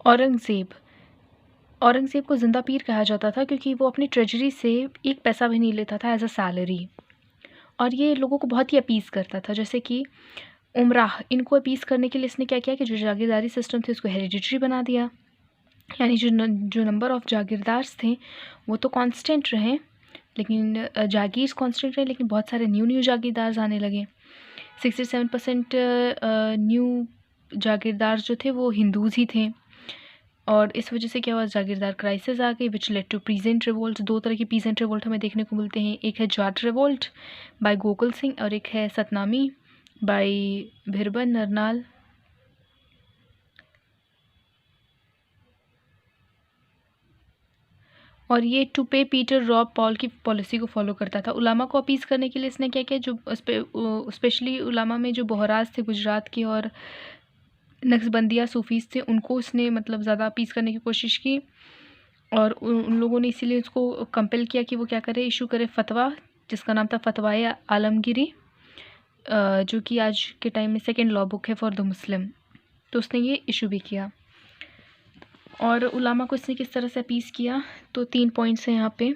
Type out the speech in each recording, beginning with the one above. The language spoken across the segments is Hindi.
औरंगज़ेब औरंगज़ेब को ज़िंदा पीर कहा जाता था क्योंकि वो अपनी ट्रेजरी से एक पैसा भी नहीं लेता था एज अ सैलरी, और ये लोगों को बहुत ही अपीज़ करता था। जैसे कि उमराह, इनको अपीज़ करने के लिए इसने क्या किया कि जो जागीरदारी सिस्टम थे उसको हेरिडिटरी बना दिया, यानी जो नंबर ऑफ़ जागीरदार्स थे वो तो कांस्टेंट रहे, लेकिन जागीर कांस्टेंट रहे, लेकिन बहुत सारे न्यू जागीरदार आने लगे। 67% न्यू जागीरदार जो थे वो हिंदूज़ ही थे, और इस वजह से क्या हुआ, जागीरदार क्राइसिस आ गई which led to peasant revolt. दो तरह की पीजेंट रिवोल्ट हमें देखने को मिलते हैं, एक है जाट रिवोल्ट बाय गोकुल सिंह और एक है सतनामी बाय भिरबन नरनाल। और ये टू पे पीटर रॉब पॉल की पॉलिसी को फॉलो करता था। उलामा को अपीज़ करने के लिए इसने क्या किया, जो स्पेशली उलामा में जो बोहराज थे गुजरात के और नक्शबंदिया सूफीज़ थे, उनको उसने मतलब ज़्यादा अपीज़ करने की कोशिश की, और उन लोगों ने इसीलिए उसको कंपेल किया कि वो क्या करे, इशू करे फतवा, जिसका नाम था फतवाए आलमगीरी, जो कि आज के टाइम में सेकंड लॉ बुक है फॉर द मुस्लिम। तो उसने ये इशू भी किया। और उलामा को इसने किस तरह से अपीज़ किया, तो 3 पॉइंट्स हैं यहाँ पे।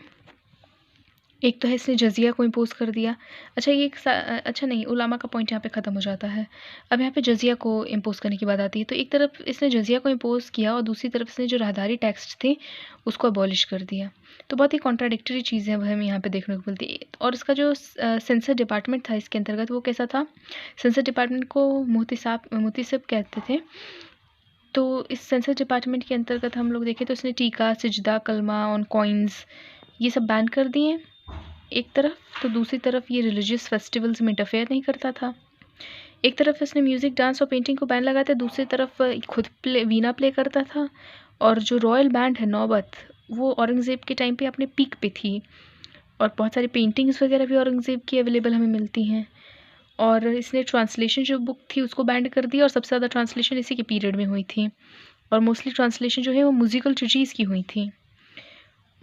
एक तो है इसने जजिया को इम्पोज़ कर दिया। अच्छा ये अच्छा नहीं, उलामा का पॉइंट यहाँ पे ख़त्म हो जाता है। अब यहाँ पे जजिया को इम्पोज़ करने की बात आती है। तो एक तरफ इसने जजिया को इम्पोज़ किया और दूसरी तरफ इसने जो राहदारी टैक्स थे उसको अबॉलिश कर दिया। तो बहुत ही कॉन्ट्राडिक्टरी चीज़ें अब हमें यहाँ पे देखने को मिलती है। और इसका जो सेंसर डिपार्टमेंट था इसके अंतर्गत, वो कैसा था, सेंसर डिपार्टमेंट को मोहतसिब कहते थे। तो इस सेंसर डिपार्टमेंट के अंतर्गत हम लोग देखें तो इसने टीका, सिजदा, कलमा ऑन कॉइन्स ये सब बैन कर दिए एक तरफ, तो दूसरी तरफ ये रिलीजियस फेस्टिवल्स में इंटरफेयर नहीं करता था। एक तरफ इसने म्यूज़िक, डांस और पेंटिंग को बैन लगाया था, दूसरी तरफ खुद वीणा प्ले करता था। और जो रॉयल बैंड है नौबत, वो औरंगज़ेब के टाइम पे अपने पीक पे थी, और बहुत सारी पेंटिंग्स वगैरह भी औरंगज़ेब की अवेलेबल हमें मिलती हैं। और इसने ट्रांसलेशन जो बुक थी उसको बैन कर दिया, और सबसे ज़्यादा ट्रांसलेशन इसी के पीरियड में हुई थी, और मोस्टली ट्रांसलेशन जो है वो म्यूज़िकल ट्रेजेडीज़ की हुई थी।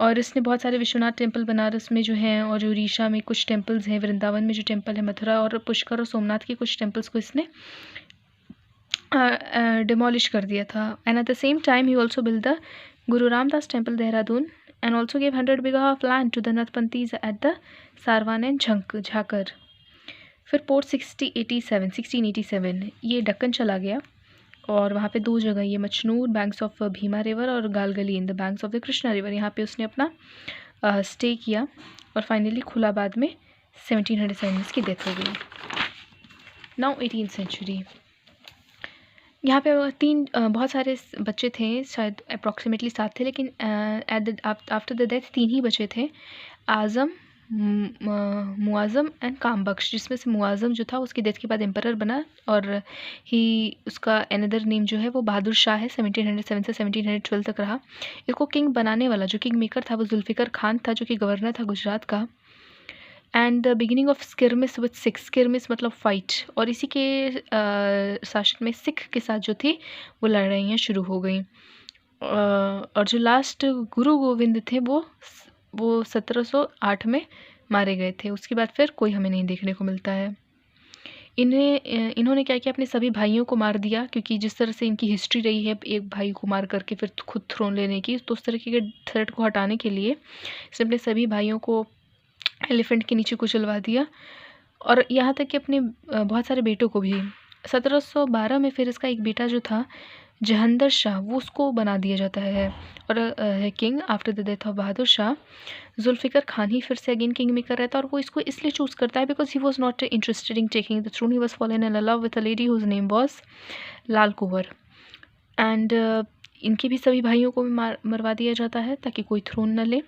और इसने बहुत सारे विश्वनाथ टेम्पल बनारस में जो हैं, और जो उड़ीसा में कुछ टेम्पल्स हैं, वृंदावन में जो टेम्पल है, मथुरा और पुष्कर और सोमनाथ के कुछ टेम्पल्स को इसने डिमोलिश कर दिया था। And at the same time he also build the Guru Ramdas temple Dehradun, and also give 100 bigha of land to the Nathpanthis at the Sarwan and Jhakar. फिर पोर्ट 1687 ये दक्कन चला गया, और वहाँ पे 2 जगह, ये Machnur banks of Bhima river और Galgali in the banks of the Krishna river, यहाँ पे उसने अपना स्टे किया, और फाइनली खुलाबाद में 1707 में इसकी डेथ हो गई। Now 18th century. यहाँ पे बहुत सारे बच्चे थे, शायद अप्रॉक्सीमेटली 7 थे, लेकिन आफ्टर द डेथ 3 ही बचे थे, आज़म, मुआज़म एंड कामबख्श, जिसमें से मुआज़म जो था उसकी डेथ के बाद एम्परर बना, और उसका अनदर नेम जो है वो बहादुर शाह है। 1707 से 1712 तक रहा। इसको किंग बनाने वाला जो किंग मेकर था वो जुल्फ़िकर खान था, जो कि गवर्नर था गुजरात का। And the beginning of skirmish with Sikh, skirmish मतलब फाइट, और इसी के शासन में सिख के साथ जो थी वो लड़ाइयाँ शुरू हो गई। और जो लास्ट गुरु गोविंद थे वो 1708 में मारे गए थे। उसके बाद फिर कोई हमें नहीं देखने को मिलता है। इन्होंने क्या किया, अपने सभी भाइयों को मार दिया, क्योंकि जिस तरह से इनकी हिस्ट्री रही है एक भाई को मार करके फिर खुद थ्रोन लेने की, तो उस तरीके के थ्रेट को हटाने के लिए इसने अपने सभी भाइयों को एलिफेंट के नीचे कुचलवा दिया, और यहाँ तक कि अपने बहुत सारे बेटों को भी। 1712 में फिर इसका एक बेटा जो था जहांदर शाह, वो उसको बना दिया जाता है, और है king after the death of Bahadur Shah. Zulfiqar Khan ही फिर से अगेन किंग मेकर रहता है, और वो इसको इसलिए चूज़ करता है because he was not interested in taking the throne, he was fallen in love with a lady whose name was Lal Kunwar. And इनके भी सभी भाइयों को भी मरवा दिया जाता है ताकि कोई थ्रोन न ले।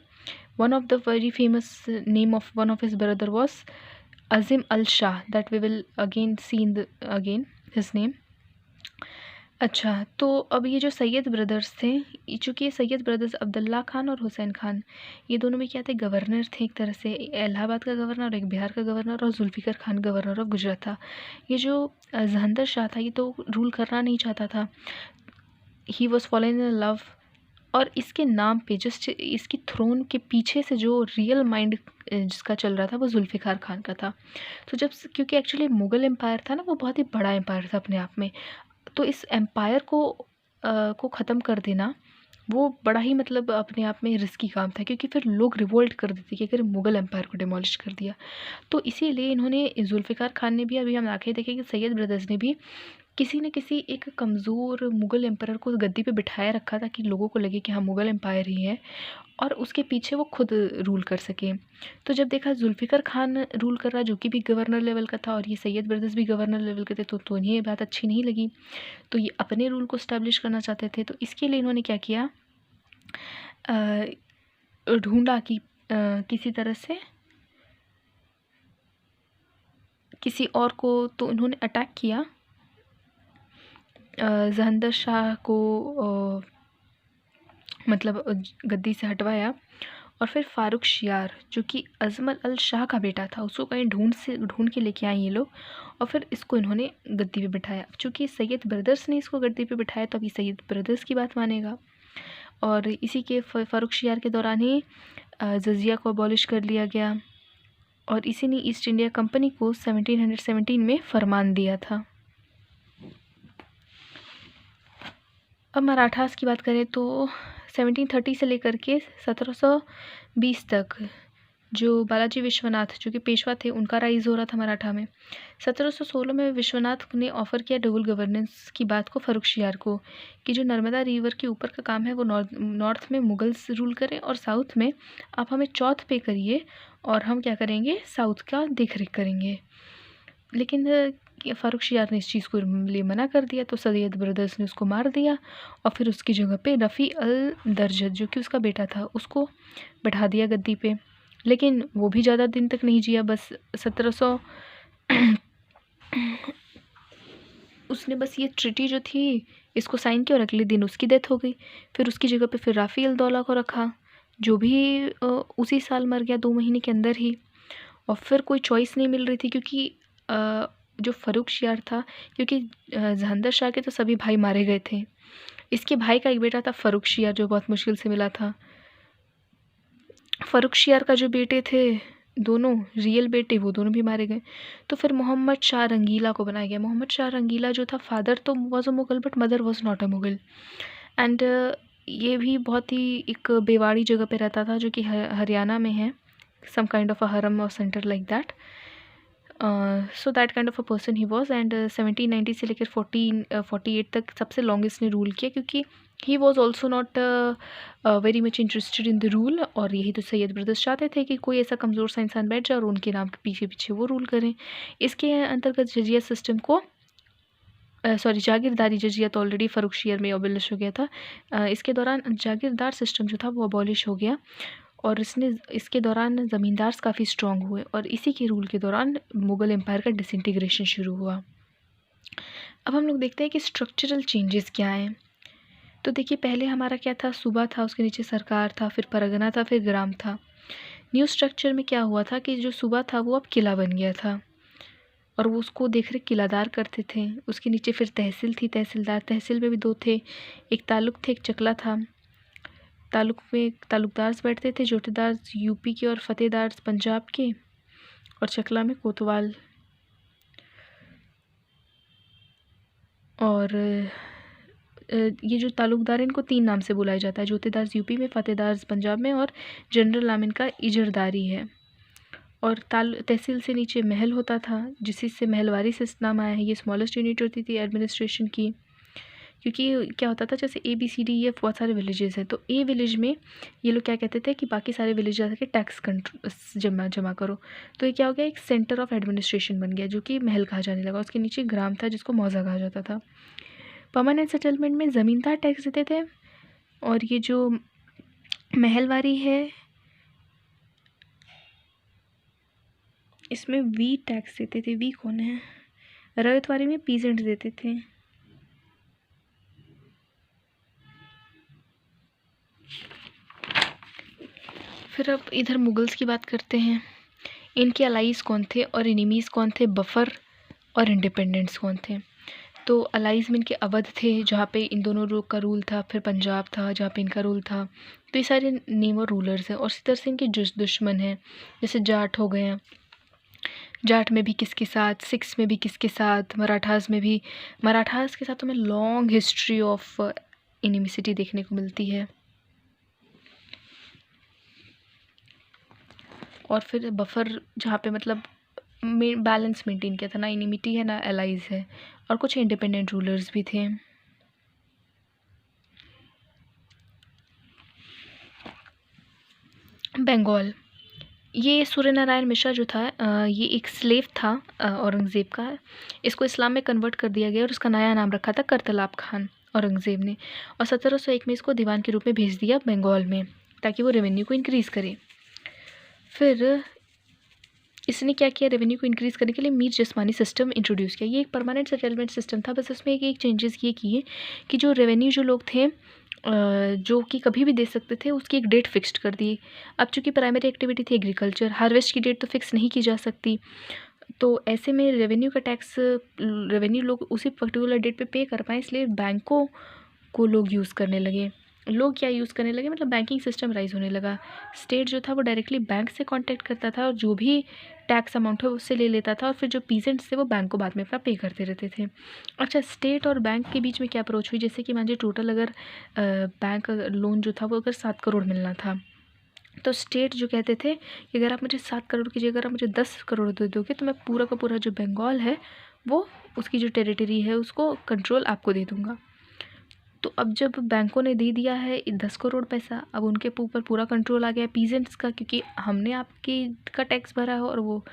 One of the very famous name of one of his brother was Azim Al Shah, that we will again see in the again his name. अच्छा, तो अब ये जो सैयद ब्रदर्स थे, चूँकि ये सैयद ब्रदर्स अब्दुल्ला खान और हुसैन खान, ये दोनों भी क्या थे, गवर्नर थे एक तरह से, इलाहाबाद का गवर्नर और एक बिहार का गवर्नर, और जुल्फ़िकर खान गवर्नर ऑफ गुजरात था। ये जो जहांदर शाह था ये तो रूल करना नहीं चाहता था, he was following in love, और इसके नाम पे जस्ट इसकी थ्रोन के पीछे से जो रियल माइंड जिसका चल रहा था वो जुल्फ़िकार खान का था। तो जब क्योंकि एक्चुअली मुग़ल एम्पायर था ना, वो बहुत ही बड़ा एम्पायर था अपने आप में, तो इस एम्पायर को को ख़त्म कर देना वो बड़ा ही मतलब अपने आप में रिस्की काम था, क्योंकि फिर लोग रिवोल्ट कर देते कि अगर मुग़ल एम्पायर को डिमोलिश कर दिया। तो इसीलिए इन्होंने ज़ुल्फ़िकार खान ने भी, अभी हम आगे देखें कि सैयद ब्रदर्स ने भी किसी न किसी एक कमज़ोर मुग़ल एम्पायर को गद्दी पे बिठाया रखा था कि लोगों को लगे कि हाँ मुग़ल एम्पायर ही है, और उसके पीछे वो खुद रूल कर सकें। तो जब देखा ज़ुल्फ़िकार खान रूल कर रहा, जो कि भी गवर्नर लेवल का था, और ये सैयद ब्रदर्स भी गवर्नर लेवल के थे, तो इन्हें ये बात अच्छी नहीं लगी। तो ये अपने रूल को इस्टेब्लिश करना चाहते थे। तो इसके लिए इन्होंने क्या किया, ढूंढा कि किसी तरह से किसी और को, तो इन्होंने अटैक किया, जहंदर शाह को मतलब गद्दी से हटवाया, और फिर फ़ारुख शियार जो कि अजमल अल शाह का बेटा था, उसको कहीं ढूंढ के लेके आए ये लोग, और फिर इसको इन्होंने गद्दी पे बिठाया। अब चूँकि सैयद ब्रदर्स ने इसको गद्दी पे बिठाया, तो अभी सैयद ब्रदर्स की बात मानेगा। और इसी के फ़ारुख शियार के दौरान ही जजिया को अबॉलिश कर लिया गया, और इसी ने ईस्ट इंडिया कंपनी को 1717 में फरमान दिया था। अब मराठास की बात करें तो 1730 से लेकर के 1720 तक जो बालाजी विश्वनाथ जो कि पेशवा थे, उनका राइज हो रहा था मराठा में। 1716 में विश्वनाथ ने ऑफ़र किया डबल गवर्नेंस की बात को फ़ारुख शियार को, कि जो नर्मदा रिवर के ऊपर का काम है वो नॉर्थ में मुगल्स रूल करें, और साउथ में आप हमें चौथ पे करिए, और हम क्या करेंगे, साउथ का देख रेख करेंगे। लेकिन फ़ारुख शियार ने इस चीज़ को लिए मना कर दिया, तो सैयद ब्रदर्स ने उसको मार दिया, और फिर उसकी जगह पे रफ़ी अल दरजद जो कि उसका बेटा था, उसको बैठा दिया गद्दी पे। लेकिन वो भी ज़्यादा दिन तक नहीं जिया, बस 1700 उसने बस ये ट्रिटी जो थी इसको साइन किया, और अगले दिन उसकी डेथ हो गई। फिर उसकी जगह पे फिर राफ़ी अल दौला को रखा, जो भी उसी साल मर गया 2 महीने के अंदर ही। और फिर कोई चॉइस नहीं मिल रही थी, क्योंकि जो फ़ारुख शियार था, क्योंकि जहंदर शाह के तो सभी भाई मारे गए थे, इसके भाई का एक बेटा था फ़ारुख शियार जो बहुत मुश्किल से मिला था। फ़ारुख शियार का जो बेटे थे, दोनों रियल बेटे, वो दोनों भी मारे गए। तो फिर मोहम्मद शाह रंगीला को बनाया गया। मोहम्मद शाह रंगीला जो था, फादर तो was a Mughal but mother was not a Mughal. And ये भी बहुत ही एक बेवाड़ी जगह पे रहता था, जो कि हरियाणा में है, सम काइंड ऑफ अ हरम और centre like that. So that kind of a person he was. And 1790 से लेकर 48 तक सबसे लॉन्गेस्ट ने रूल किया, क्योंकि he was also not very much interested in the rule. और यही तो सैयद ब्रदर्स चाहते थे कि कोई ऐसा कमज़ोर सा इंसान बैठ जाए और उनके नाम के पीछे पीछे वो रूल करें। इसके अंतर्गत जजिया सिस्टम को जागीरदारी जजिया तो ऑलरेडी फ़ारुख शियार में अबॉलिश हो गया था। इसके दौरान जागीरदार सिस्टम जो था वो अबॉलिश हो गया, और इसके दौरान ज़मींदार काफ़ी स्ट्रॉन्ग हुए, और इसी के रूल के दौरान मुग़ल एम्पायर का डिसइंटीग्रेशन शुरू हुआ। अब हम लोग देखते हैं कि स्ट्रक्चरल चेंजेस क्या हैं। तो देखिए, पहले हमारा क्या था, सूबा था, उसके नीचे सरकार था, फिर परगना था, फिर ग्राम था। न्यू स्ट्रक्चर में क्या हुआ था कि जो सूबा था वो अब किला बन गया था, और वो उसको देख रेख किलादार करते थे। उसके नीचे फिर तहसील थी, तहसीलदार, तहसील में भी 2 थे, एक तालुक थे, एक चकला था। तालुक में तालुकदार बैठते थे, जोटेदार यूपी के और फतेहदार पंजाब के, और चकला में कोतवाल। और ये जो तालुकदार हैं, इनको 3 नाम से बुलाया जाता है, जोतेदार यूपी में, फतेहदार पंजाब में, और जनरल नाम इनका इजरदारी है। और तहसील से नीचे महल होता था, जिससे महलवारी से नाम आया है। ये स्मॉलेस्ट यूनिट होती थी एडमिनिस्ट्रेशन की, क्योंकि क्या होता था, जैसे ABCD बहुत सारे विलेजेस हैं, तो ए विलेज में ये लोग क्या कहते थे कि बाकी सारे विलेज आके टैक्स जमा करो। तो ये क्या हो गया, एक सेंटर ऑफ एडमिनिस्ट्रेशन बन गया, जो कि महल कहा जाने लगा। उसके नीचे ग्राम था, जिसको मौजा कहा जाता था। परमानेंट सेटलमेंट में ज़मींदार टैक्स देते थे, और ये जो महलवारी है इसमें वी टैक्स देते थे। वी कौन है? रैयतवारी में पीजेंट देते थे। फिर अब इधर मुगल्स की बात करते हैं। इनके अलाइज कौन थे और एनिमीज़ कौन थे, बफर और इंडिपेंडेंट्स कौन थे। तो अलाइज में इनके अवध थे, जहाँ पे इन दोनों लोग का रूल था। फिर पंजाब था, जहाँ पे इनका रूल था। तो ये सारे नेम और रूलर्स हैं। और इसी तरह से इनके दुश्मन हैं, जैसे जाट हो गए हैं। जाट में भी किसके साथ, सिख्स में भी किसके साथ, मराठास में भी। मराठास के साथ तो मैं लॉन्ग हिस्ट्री ऑफ इनिमिसिटी देखने को मिलती है। और फिर बफर जहाँ पे मतलब बैलेंस मेंटेन किया था, ना इनिमिटी है ना एलाइज है, और कुछ इंडिपेंडेंट रूलर्स भी थे। बंगाल, ये सूर्य नारायण मिश्रा जो था ये एक स्लेव था औरंगज़ेब का। इसको इस्लाम में कन्वर्ट कर दिया गया और उसका नया नाम रखा था करतलाब खान औरंगज़ेब ने, और 1701 में इसको दीवान के रूप में भेज दिया बंगाल में ताकि वो रेवेन्यू को इंक्रीज़ करे। फिर इसने क्या किया, रेवेन्यू को इंक्रीज़ करने के लिए मीर जस्मानी सिस्टम इंट्रोड्यूस किया। ये एक परमानेंट सेटलमेंट सिस्टम था, बस इसमें एक चेंजेस ये किए कि जो रेवेन्यू जो लोग थे जो कि कभी भी दे सकते थे, उसकी एक डेट फिक्स्ड कर दी। अब चूँकि प्राइमरी एक्टिविटी थी एग्रीकल्चर, हार्वेस्ट की डेट तो फिक्स नहीं की जा सकती, तो ऐसे में रेवेन्यू का टैक्स रेवेन्यू लोग उसी पर्टिकुलर डेट पे कर पाएँ, इसलिए बैंकों को लोग यूज़ करने लगे। लोग क्या यूज़ करने लगे, मतलब बैंकिंग सिस्टम राइज होने लगा। स्टेट जो था वो डायरेक्टली बैंक से कांटेक्ट करता था और जो भी टैक्स अमाउंट है उससे ले लेता था, और फिर जो पीजेंट्स थे वो बैंक को बाद में अपना पे करते रहते थे। अच्छा, स्टेट और बैंक के बीच में क्या अप्रोच हुई, जैसे कि मान लीजिए टोटल अगर बैंक लोन जो था वो अगर 7 करोड़ मिलना था, तो स्टेट जो कहते थे कि अगर आप मुझे 7 करोड़ की जगह अगर आप मुझे 10 करोड़ दे दोगे तो मैं पूरा का पूरा जो बंगाल है वो उसकी जो टेरिटरी है उसको कंट्रोल आपको दे दूँगा। तो अब जब बैंकों ने दे दिया है 10 करोड़ पैसा, अब उनके ऊपर पूरा कंट्रोल आ गया पीजेंट्स का, क्योंकि हमने आपकी का टैक्स भरा है और वो,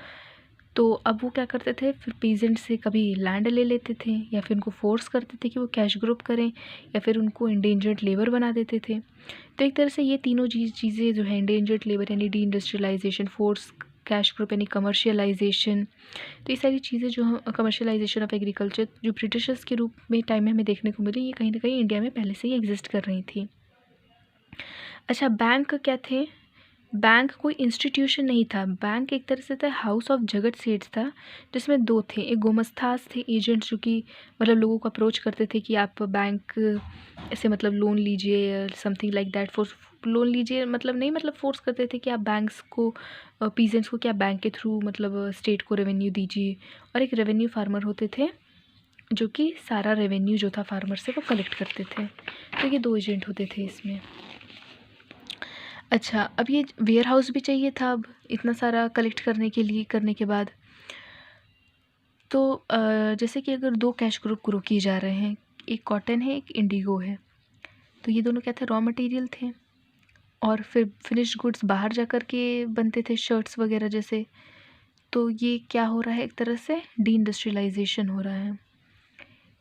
तो अब वो क्या करते थे, फिर पीजेंट से कभी लैंड ले लेते थे या फिर उनको फोर्स करते थे कि वो कैश ग्रुप करें, या फिर उनको इंडेंजर्ड लेबर बना देते थे। तो एक तरह से ये तीनों चीज़ें जो है, इंडेंजर्ड लेबर यानी deindustrialisation, force cash crop यानी कमर्शियलाइजेशन, तो ये सारी चीज़ें जो हम कमर्शियलाइजेशन ऑफ एग्रीकल्चर जो ब्रिटिशर्स के रूप में टाइम में हमें देखने को मिली, ये कहीं ना कहीं इंडिया में पहले से ही एग्जिस्ट कर रही थी। अच्छा, बैंक क्या थे, बैंक कोई इंस्टीट्यूशन नहीं था, बैंक एक तरह से था हाउस ऑफ जगत सेठ था, जिसमें दो थे, एक गोमस्तास थे एजेंट्स जो कि मतलब लोगों को अप्रोच करते थे कि आप बैंक से मतलब लोन लीजिए, something like that, force loan लीजिए मतलब नहीं, मतलब फोर्स करते थे कि आप बैंक्स को पीजेंट्स को क्या बैंक के थ्रू मतलब स्टेट को रेवेन्यू दीजिए। और एक रेवेन्यू फार्मर होते थे जो कि सारा रेवेन्यू जो था फार्मर से वो कलेक्ट करते थे। तो ये दो एजेंट होते थे इसमें। अच्छा, अब ये वेयर हाउस भी चाहिए था अब इतना सारा कलेक्ट करने के लिए, करने के बाद तो जैसे कि अगर दो कैश ग्रुप ग्रो किए जा रहे हैं, एक कॉटन है एक इंडिगो है, तो ये दोनों क्या थे, रॉ मटेरियल थे, और फिर फिनिश्ड गुड्स बाहर जा कर के बनते थे, शर्ट्स वगैरह जैसे। तो ये क्या हो रहा है, एक तरह से डी इंडस्ट्रियलाइजेशन हो रहा है।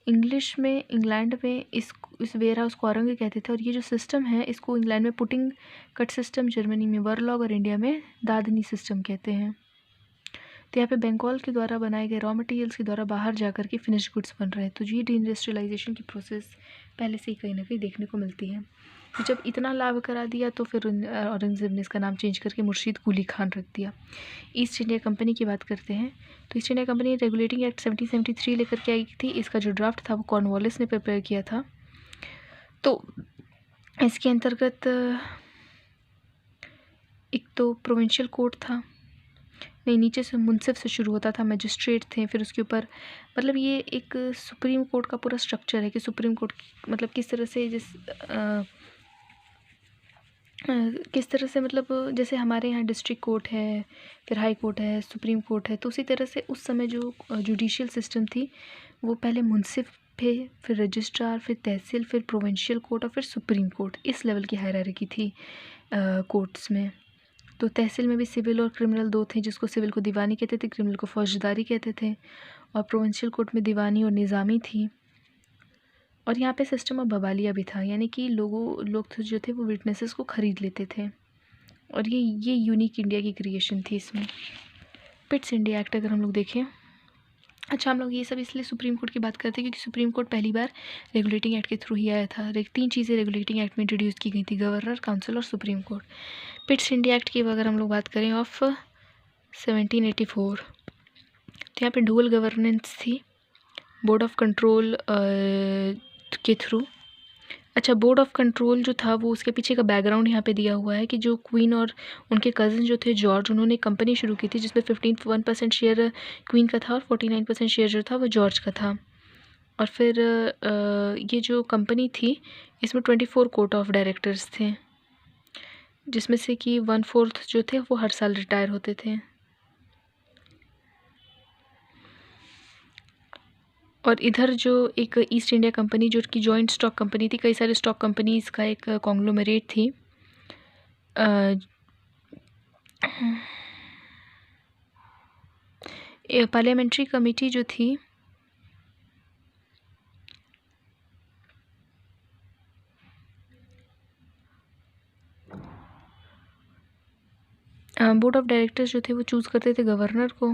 इंग्लिश में इंग्लैंड में इस वेयर हाउस को औरंग कहते थे, और ये जो सिस्टम है इसको इंग्लैंड में पुटिंग कट सिस्टम, जर्मनी में वर्लॉग और इंडिया में दादनी सिस्टम कहते हैं। तो यहाँ पे बंगाल के द्वारा बनाए गए रॉ मटेरियल्स के द्वारा बाहर जा कर के फिनिश गुड्स बन रहे हैं। तो ये डी इंडस्ट्रियलाइजेशन की प्रोसेस पहले से ही कहीं ना कहीं देखने को मिलती है। तो जब इतना लाभ करा दिया तो फिर औरंगज़ेब ने इसका नाम चेंज करके मुर्शीद कुली खान रख दिया। ईस्ट इंडिया कंपनी की बात करते हैं, तो east India company regulating act 1773 लेकर के आई थी। इसका जो ड्राफ्ट था वो कॉर्नवालिस ने प्रिपेयर किया था। तो इसके अंतर्गत एक तो प्रोविंशियल कोर्ट था, नहीं नीचे से मुंसिफ से शुरू होता था, मजिस्ट्रेट थे, फिर उसके ऊपर मतलब ये एक सुप्रीम कोर्ट का पूरा स्ट्रक्चर है कि सुप्रीम कोर्ट मतलब किस तरह से किस तरह से मतलब जैसे हमारे यहाँ डिस्ट्रिक्ट कोर्ट है, फिर हाई कोर्ट है, सुप्रीम कोर्ट है, तो उसी तरह से उस समय जो जुडिशियल सिस्टम थी वो पहले मुंसिफ थे, फिर रजिस्ट्रार, फिर तहसील, फिर प्रोविंशियल कोर्ट और फिर सुप्रीम कोर्ट, इस लेवल की हायरार्की थी कोर्ट्स में। तो तहसील में भी सिविल और क्रिमिनल दो थे, जिसको सिविल को दीवानी कहते थे, क्रिमिनल को फौजदारी कहते थे, और प्रोविंशियल कोर्ट में दीवानी और निज़ामी थी। और यहाँ पे सिस्टम ऑफ बवालिया भी था, यानी कि लोग जो थे वो विटनेसेस को ख़रीद लेते थे, और ये यूनिक इंडिया की क्रिएशन थी इसमें। पिट्स इंडिया एक्ट अगर हम लोग देखें, अच्छा हम लोग ये सब इसलिए सुप्रीम कोर्ट की बात करते हैं क्योंकि सुप्रीम कोर्ट पहली बार रेगुलेटिंग एक्ट के थ्रू ही आया था। 3 चीज़ें रेगुलेटिंग एक्ट में इंट्रोड्यूस की गई थी, गवर्नर, काउंसिल और supreme court. Pitt's India act की अगर हम लोग बात करें ऑफ 1784, तो यहाँ पे डुअल गवर्नेंस थी बोर्ड ऑफ कंट्रोल के थ्रू। अच्छा, बोर्ड ऑफ कंट्रोल जो था वो उसके पीछे का बैकग्राउंड यहाँ पे दिया हुआ है कि जो क्वीन और उनके कज़न जो थे जॉर्ज, उन्होंने कंपनी शुरू की थी जिसमें 1% शेयर क्वीन का था और 49% शेयर जो था वो जॉर्ज का था। और फिर ये जो कंपनी थी इसमें 24 कोर्ट ऑफ डायरेक्टर्स थे, जिसमें से कि 1/4 जो थे वो हर साल रिटायर होते थे। और इधर जो एक ईस्ट इंडिया कंपनी जो कि जॉइंट स्टॉक कंपनी थी, कई सारे स्टॉक कंपनीज़ का एक कॉन्ग्लोमरेट थी। पार्लियामेंट्री कमेटी जो थी बोर्ड ऑफ डायरेक्टर्स जो थे वो चूज़ करते थे गवर्नर को,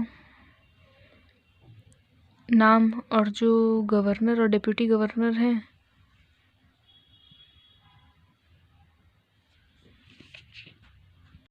नाम, और जो गवर्नर और डिप्टी गवर्नर हैं